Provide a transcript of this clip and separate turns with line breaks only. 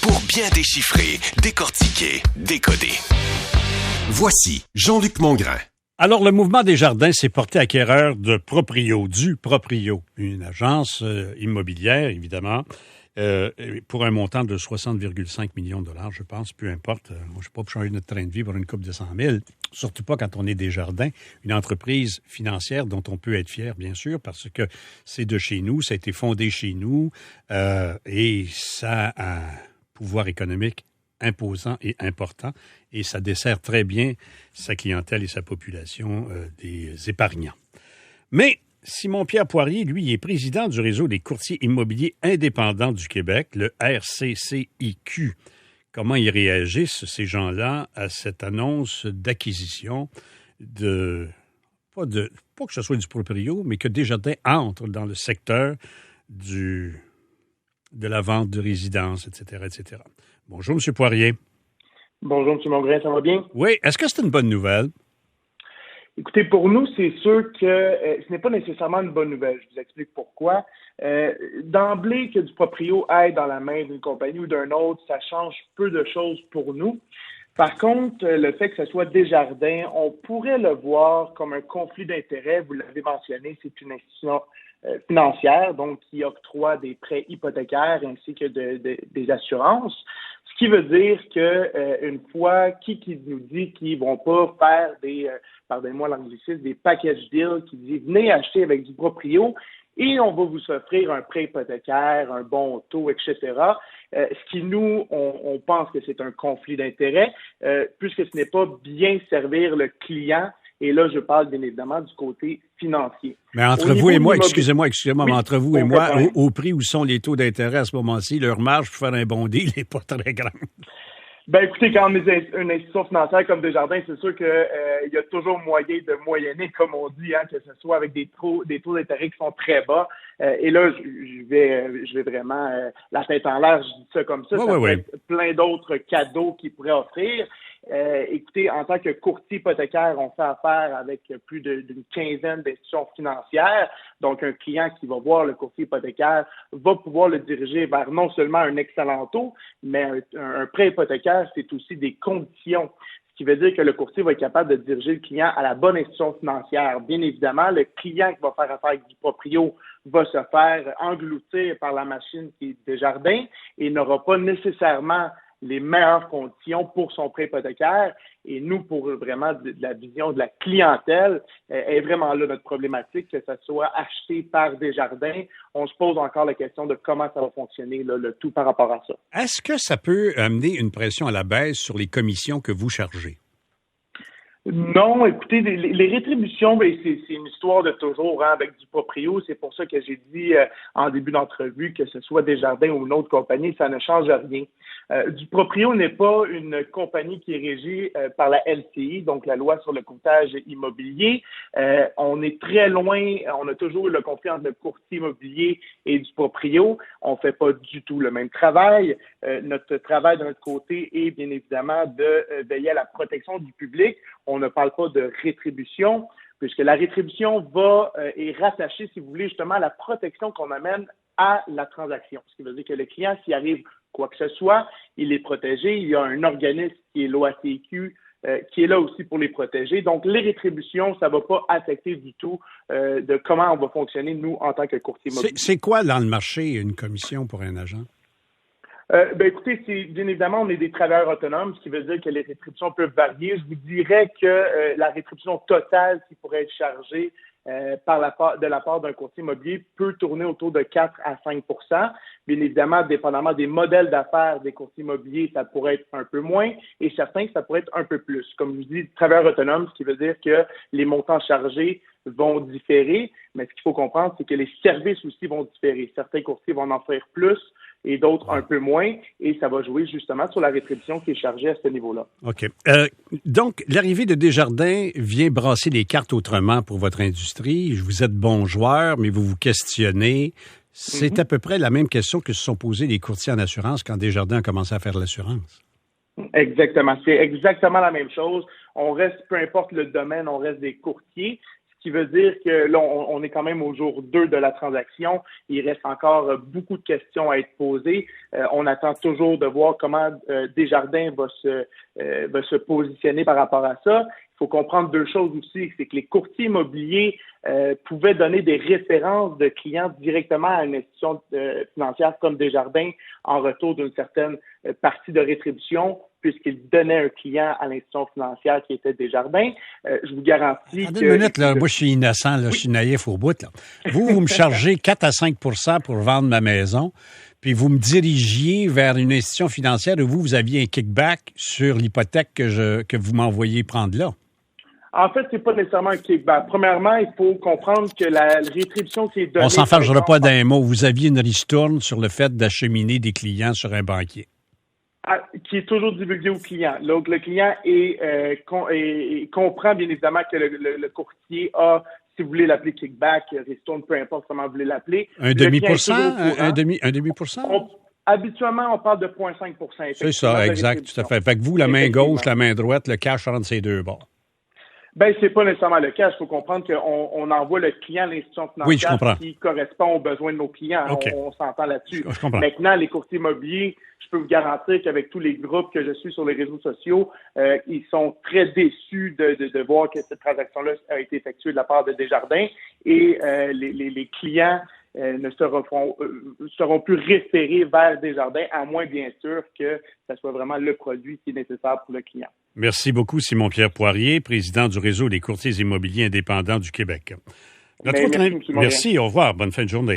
pour bien déchiffrer, décortiquer, décoder. Voici Jean-Luc Mongrain.
Alors, le mouvement Desjardins s'est porté acquéreur de Proprio, du Proprio, une agence immobilière, évidemment, pour un montant de 60,5 millions de dollars, je pense, peu importe. Moi, je ne suis pas pour changer notre train de vie pour une coupe de 100 000, surtout pas quand on est Desjardins, une entreprise financière dont on peut être fier, bien sûr, parce que c'est de chez nous, ça a été fondé chez nous, et ça a un pouvoir économique imposant et important, et ça dessert très bien sa clientèle et sa population des épargnants. Mais Simon-Pierre Poirier, lui, est président du réseau des courtiers immobiliers indépendants du Québec, le RCCIQ. Comment ils réagissent, ces gens-là, à cette annonce d'acquisition pas que ce soit du proprio, mais que Desjardins entre dans le secteur de la vente de résidences, etc., etc. Bonjour, M. Poirier.
Bonjour, M. Mongrain, ça va bien?
Oui. Est-ce que c'est une bonne nouvelle?
Écoutez, pour nous, c'est sûr que ce n'est pas nécessairement une bonne nouvelle. Je vous explique pourquoi. D'emblée, que du proprio aille dans la main d'une compagnie ou d'un autre, ça change peu de choses pour nous. Par contre, le fait que ce soit Desjardins, on pourrait le voir comme un conflit d'intérêts. Vous l'avez mentionné, c'est une institution financière, donc qui octroie des prêts hypothécaires ainsi que des assurances. Ce qui veut dire que une fois qui nous dit qu'ils vont pas faire pardonnez-moi l'anglicisme, des package deals, qui dit venez acheter avec du proprio et on va vous offrir un prêt hypothécaire, un bon taux, etc. Ce qui nous, on pense que c'est un conflit d'intérêts, puisque ce n'est pas bien servir le client. Et là, je parle bien évidemment du côté financier.
Mais entre vous et moi, excusez-moi,
oui,
mais entre vous et moi, au prix où sont les taux d'intérêt à ce moment-ci, leur marge pour faire un bon deal n'est pas très grande.
Ben écoutez, quand on est une institution financière comme Desjardins, c'est sûr que il y a toujours moyen de moyenner, comme on dit, que ce soit avec des taux d'intérêt qui sont très bas. Et là, je vais vraiment la tête en l'air, je dis ça comme ça. Ça peut être plein d'autres cadeaux qu'ils pourraient offrir. Écoutez, en tant que courtier hypothécaire, on fait affaire avec plus d'une quinzaine d'institutions financières. Donc, un client qui va voir le courtier hypothécaire va pouvoir le diriger vers non seulement un excellent taux, mais un prêt hypothécaire, c'est aussi des conditions. Ce qui veut dire que le courtier va être capable de diriger le client à la bonne institution financière. Bien évidemment, le client qui va faire affaire avec du proprio va se faire engloutir par la machine qui est Desjardins et n'aura pas nécessairement les meilleures conditions pour son prêt hypothécaire. Et nous, pour vraiment de la vision de la clientèle, est vraiment là notre problématique, que ça soit acheté par Desjardins. On se pose encore la question de comment ça va fonctionner, là, le tout par rapport à ça.
Est-ce que ça peut amener une pression à la baisse sur les commissions que vous chargez?
Non, écoutez, les rétributions, c'est une histoire de toujours avec du proprio. C'est pour ça que j'ai dit en début d'entrevue que ce soit Desjardins ou une autre compagnie, ça ne change rien. Du proprio n'est pas une compagnie qui est régie par la LCI, donc la loi sur le courtage immobilier. On est très loin, on a toujours eu le conflit entre le courtier immobilier et du proprio. On fait pas du tout le même travail. Notre travail de notre côté est bien évidemment de veiller à la protection du public. On ne parle pas de rétribution, puisque la rétribution est rattachée, si vous voulez, justement à la protection qu'on amène à la transaction. Ce qui veut dire que le client, s'il arrive quoi que ce soit, il est protégé. Il y a un organisme qui est l'OACQ qui est là aussi pour les protéger. Donc, les rétributions, ça ne va pas affecter du tout de comment on va fonctionner, nous, en tant que courtier immobilier.
C'est quoi, dans le marché, une commission pour un agent?
Écoutez, bien évidemment, on est des travailleurs autonomes, ce qui veut dire que les rétributions peuvent varier. Je vous dirais que la rétribution totale qui pourrait être chargée de la part d'un courtier immobilier peut tourner autour de 4 à 5 %. Bien évidemment, dépendamment des modèles d'affaires des courtiers immobiliers, ça pourrait être un peu moins et certains, ça pourrait être un peu plus. Comme je vous dis, travailleurs autonomes, ce qui veut dire que les montants chargés vont différer, mais ce qu'il faut comprendre, c'est que les services aussi vont différer. Certains courtiers vont en offrir plus et d'autres un peu moins, et ça va jouer justement sur la rétribution qui est chargée à ce niveau-là.
OK. Donc, l'arrivée de Desjardins vient brasser les cartes autrement pour votre industrie. Vous êtes bon joueur, mais vous vous questionnez. C'est à peu près la même question que se sont posées les courtiers en assurance quand Desjardins a commencé à faire de l'assurance.
Exactement. C'est exactement la même chose. On reste, peu importe le domaine, on reste des courtiers. Ce qui veut dire que là, on est quand même au jour 2 de la transaction. Il reste encore beaucoup de questions à être posées. On attend toujours de voir comment Desjardins va se positionner par rapport à ça. Il faut comprendre deux choses aussi, c'est que les courtiers immobiliers pouvaient donner des références de clients directement à une institution financière comme Desjardins en retour d'une certaine partie de rétribution, puisqu'ils donnaient un client à l'institution financière qui était Desjardins. Je vous garantis
Attendez une minute, là, moi je suis innocent, là, oui. Je suis naïf au bout. Là. Vous me chargez 4 à 5 pour vendre ma maison, puis vous me dirigiez vers une institution financière où vous aviez un kickback sur l'hypothèque que vous m'envoyez prendre là.
En fait, c'est pas nécessairement un kickback. Premièrement, il faut comprendre que la rétribution qui est donnée...
On s'en fâchera pas d'un mot. Vous aviez une ristourne sur le fait d'acheminer des clients sur un banquier.
Qui est toujours divulgué au client. Donc, le client comprend bien évidemment que le courtier a, si vous voulez l'appeler kickback, ristourne, peu importe comment vous voulez l'appeler.
Un demi-pourcent? Un demi-pourcent?
Habituellement, on parle de 0,5 %.
C'est ça, exact, tout à fait. Fait que vous, la main gauche, la main droite, le cash entre ces deux bords.
Ben, c'est pas nécessairement le cas. Il faut comprendre qu'on envoie le client à l'institution financière qui correspond aux besoins de nos clients. Okay. On s'entend là-dessus. Maintenant, les courtiers immobiliers, je peux vous garantir qu'avec tous les groupes que je suis sur les réseaux sociaux, ils sont très déçus de voir que cette transaction-là a été effectuée de la part de Desjardins et les clients ne seront plus référés vers Desjardins, à moins, bien sûr, que ce soit vraiment le produit qui est nécessaire pour le client.
Merci beaucoup, Simon-Pierre Poirier, président du Réseau des courtiers immobiliers indépendants du Québec. Merci, au revoir, bonne fin de journée.